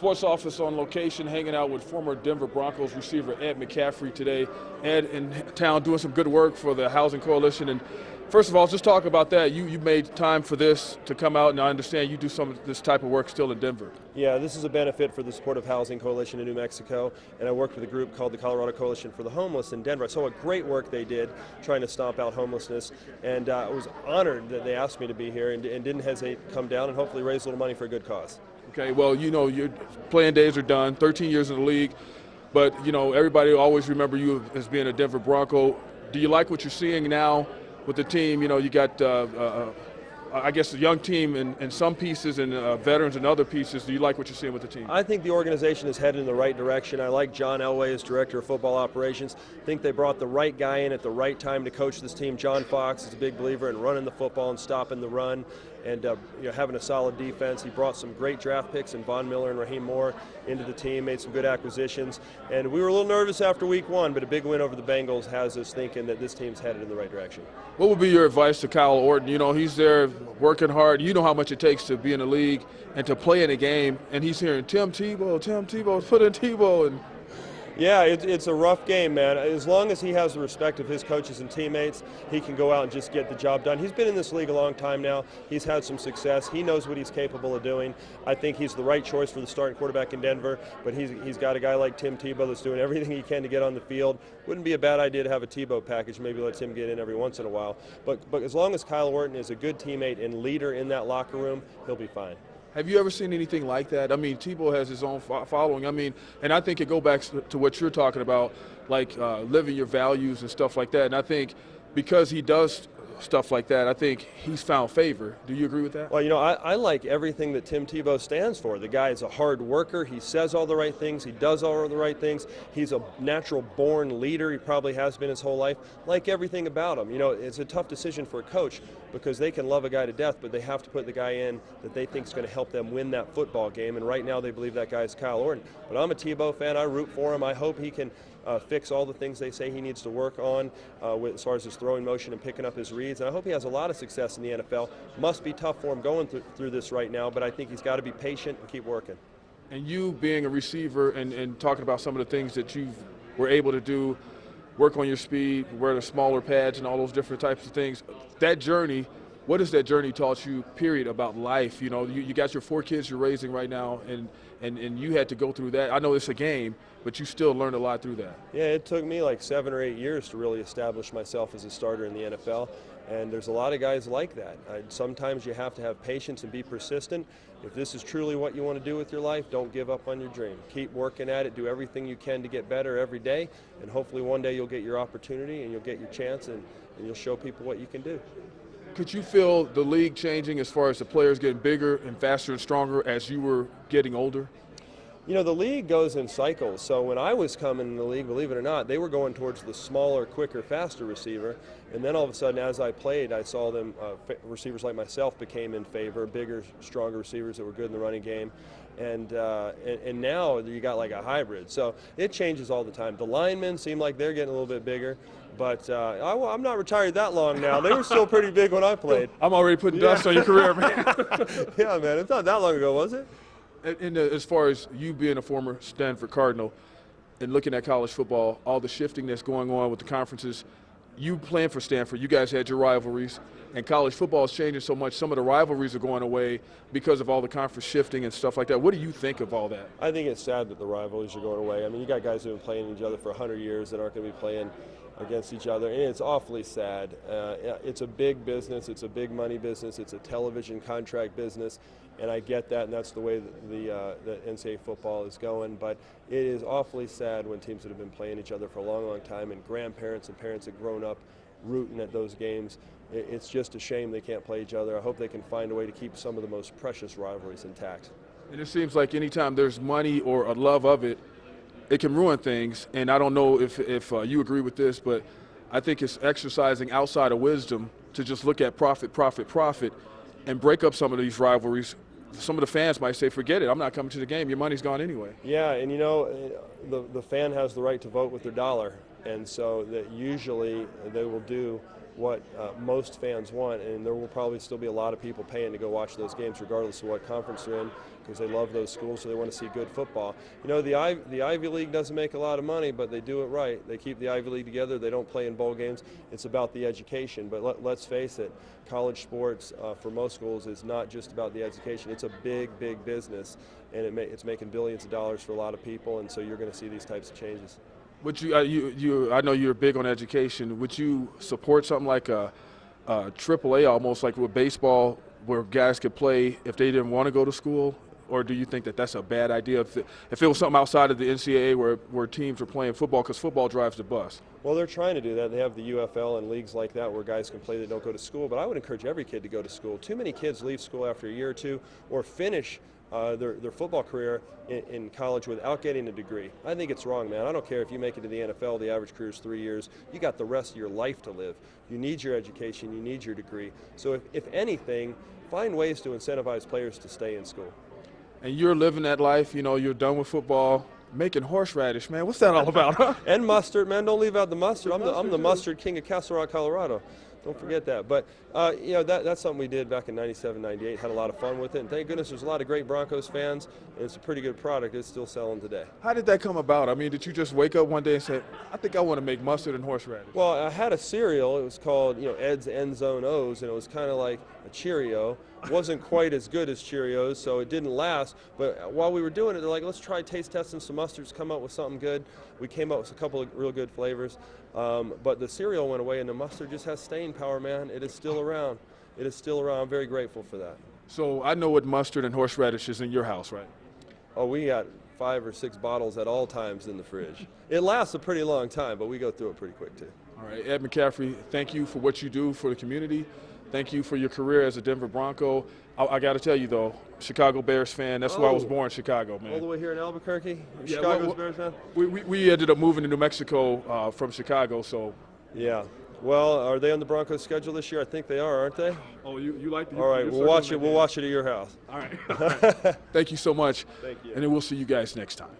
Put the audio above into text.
Sports Office on location, hanging out with former Denver Broncos receiver Ed McCaffrey today. Ed in town doing some good work for the Housing Coalition. And first of all, just talk about that. You made time for this to come out, and I understand you do some of this type of work still in Denver. Yeah, this is a benefit for the Supportive Housing Coalition in New Mexico, and I worked with a group called the Colorado Coalition for the Homeless in Denver. I saw what great work they did trying to stomp out homelessness, and I was honored that they asked me to be here and didn't hesitate to come down and hopefully raise a little money for a good cause. Okay, well, you know, your playing days are done, 13 years in the league, but, you know, everybody will always remember you as being a Denver Bronco. Do you like what you're seeing now with the team? You know, you got, I guess, a young team in some pieces and veterans in other pieces. Do you like what you're seeing with the team? I think the organization is headed in the right direction. I like John Elway as Director of Football Operations. I think they brought the right guy in at the right time to coach this team. John Fox is a big believer in running the football and stopping the run and having a solid defense. He brought some great draft picks in Von Miller and Raheem Moore into the team, made some good acquisitions. And we were a little nervous after week one, but a big win over the Bengals has us thinking that this team's headed in the right direction. What would be your advice to Kyle Orton? You know, he's there working hard. You know how much it takes to be in the league and to play in a game, and he's hearing Tim Tebow, put in Tebow. And yeah, it's a rough game, man. As long as he has the respect of his coaches and teammates, he can go out and just get the job done. He's been in this league a long time now. He's had some success. He knows what he's capable of doing. I think he's the right choice for the starting quarterback in Denver, but he's got a guy like Tim Tebow that's doing everything he can to get on the field. Wouldn't be a bad idea to have a Tebow package, maybe let Tim get in every once in a while. But as long as Kyle Orton is a good teammate and leader in that locker room, he'll be fine. Have you ever seen anything like that? I mean, Tebow has his own following. I mean, and I think it goes back to what you're talking about, like living your values and stuff like that. And I think because he does stuff like that, I think he's found favor. Do you agree with that? Well, you know, I like everything that Tim Tebow stands for. The guy is a hard worker. He says all the right things. He does all the right things. He's a natural born leader. He probably has been his whole life. Like everything about him. You know, it's a tough decision for a coach because they can love a guy to death, but they have to put the guy in that they think is going to help them win that football game. And right now they believe that guy is Kyle Orton. But I'm a Tebow fan. I root for him. I hope he can fix all the things they say he needs to work on as far as his throwing motion and picking up his reads. And I hope he has a lot of success in the NFL. Must be tough for him going through this right now, but I think he's got to be patient and keep working. And you being a receiver and talking about some of the things that you were able to do, work on your speed, wear the smaller pads and all those different types of things, that journey, what has that journey taught you, period, about life? You know, you got your 4 kids you're raising right now, and you had to go through that. I know it's a game, but you still learned a lot through that. Yeah, it took me like 7 or 8 years to really establish myself as a starter in the NFL, and there's a lot of guys like that. Sometimes you have to have patience and be persistent. If this is truly what you want to do with your life, don't give up on your dream. Keep working at it, do everything you can to get better every day, and hopefully one day you'll get your opportunity and you'll get your chance and you'll show people what you can do. Could you feel the league changing as far as the players getting bigger and faster and stronger as you were getting older? You know, the league goes in cycles. So when I was coming in the league, believe it or not, they were going towards the smaller, quicker, faster receiver. And then all of a sudden, as I played, I saw them, receivers like myself became in favor, bigger, stronger receivers that were good in the running game. And now you got like a hybrid. So it changes all the time. The linemen seem like they're getting a little bit bigger. But I'm not retired that long now. They were still pretty big when I played. I'm already putting dust on your career, man. Yeah, man. It's not that long ago, was it? And as far as you being a former Stanford Cardinal and looking at college football, all the shifting that's going on with the conferences, you playing for Stanford, you guys had your rivalries, and college football is changing so much, some of the rivalries are going away because of all the conference shifting and stuff like that. What do you think of all that? I think it's sad that the rivalries are going away. I mean, you got guys who have been playing each other for 100 years that aren't going to be playing against each other, and it's awfully sad. It's a big business, it's a big money business, it's a television contract business, and I get that, and that's the way that the NCAA football is going, but it is awfully sad when teams that have been playing each other for a long, long time, and grandparents and parents have grown up rooting at those games. It's just a shame they can't play each other. I hope they can find a way to keep some of the most precious rivalries intact. And it seems like anytime there's money or a love of it, it can ruin things, and I don't know if you agree with this, but I think it's exercising outside of wisdom to just look at profit, and break up some of these rivalries. Some of the fans might say, forget it, I'm not coming to the game, your money's gone anyway. Yeah, and you know, the fan has the right to vote with their dollar, and so that usually they will do what most fans want, and there will probably still be a lot of people paying to go watch those games regardless of what conference they're in. because they love those schools, so they want to see good football. You know, the Ivy League doesn't make a lot of money, but they do it right. They keep the Ivy League together. They don't play in bowl games. It's about the education. But let's face it, college sports for most schools is not just about the education. It's a big, big business, and it's making billions of dollars for a lot of people, and so you're going to see these types of changes. Would you? I know you're big on education. Would you support something like a AAA, almost like with baseball, where guys could play if they didn't want to go to school? Or do you think that that's a bad idea if it was something outside of the NCAA where teams are playing football, because football drives the bus? Well, they're trying to do that. They have the UFL and leagues like that where guys can play that don't go to school. But I would encourage every kid to go to school. Too many kids leave school after a year or two or finish their football career in college without getting a degree. I think it's wrong, man. I don't care if you make it to the NFL, the average career is 3 years. You got the rest of your life to live. You need your education, you need your degree. So if anything, find ways to incentivize players to stay in school. And you're living that life, you know, you're done with football, making horseradish, man. What's that all about, huh? And mustard, man. Don't leave out the mustard. I'm the mustard king of Castle Rock, Colorado. Don't forget that. But, you know, that's something we did back in '97, '98. Had a lot of fun with it. And thank goodness there's a lot of great Broncos fans. And it's a pretty good product. It's still selling today. How did that come about? I mean, did you just wake up one day and say, I think I want to make mustard and horseradish? Well, I had a cereal. It was called, you know, Ed's End Zone O's, and it was kind of like a Cheerio. It wasn't quite as good as Cheerios, so it didn't last. But while we were doing it, they're like, let's try taste testing some mustards, come up with something good. We came up with a couple of real good flavors. But the cereal went away, and the mustard just has staying power, man. It is still around. It is still around. I'm very grateful for that. So I know what mustard and horseradish is in your house, right? Oh, we got 5 or 6 bottles at all times in the fridge. It lasts a pretty long time, but we go through it pretty quick, too. All right, Ed McCaffrey, thank you for what you do for the community. Thank you for your career as a Denver Bronco. I got to tell you, though, Chicago Bears fan, that's why I was born in Chicago, man. All the way here in Albuquerque? Yeah, Chicago's Bears fan? We ended up moving to New Mexico from Chicago, so. Yeah. Well, are they on the Broncos schedule this year? I think they are, aren't they? Oh, you like the. All right, we'll watch it. We'll watch it at your house. All right. Thank you so much. Thank you. And then we'll see you guys next time.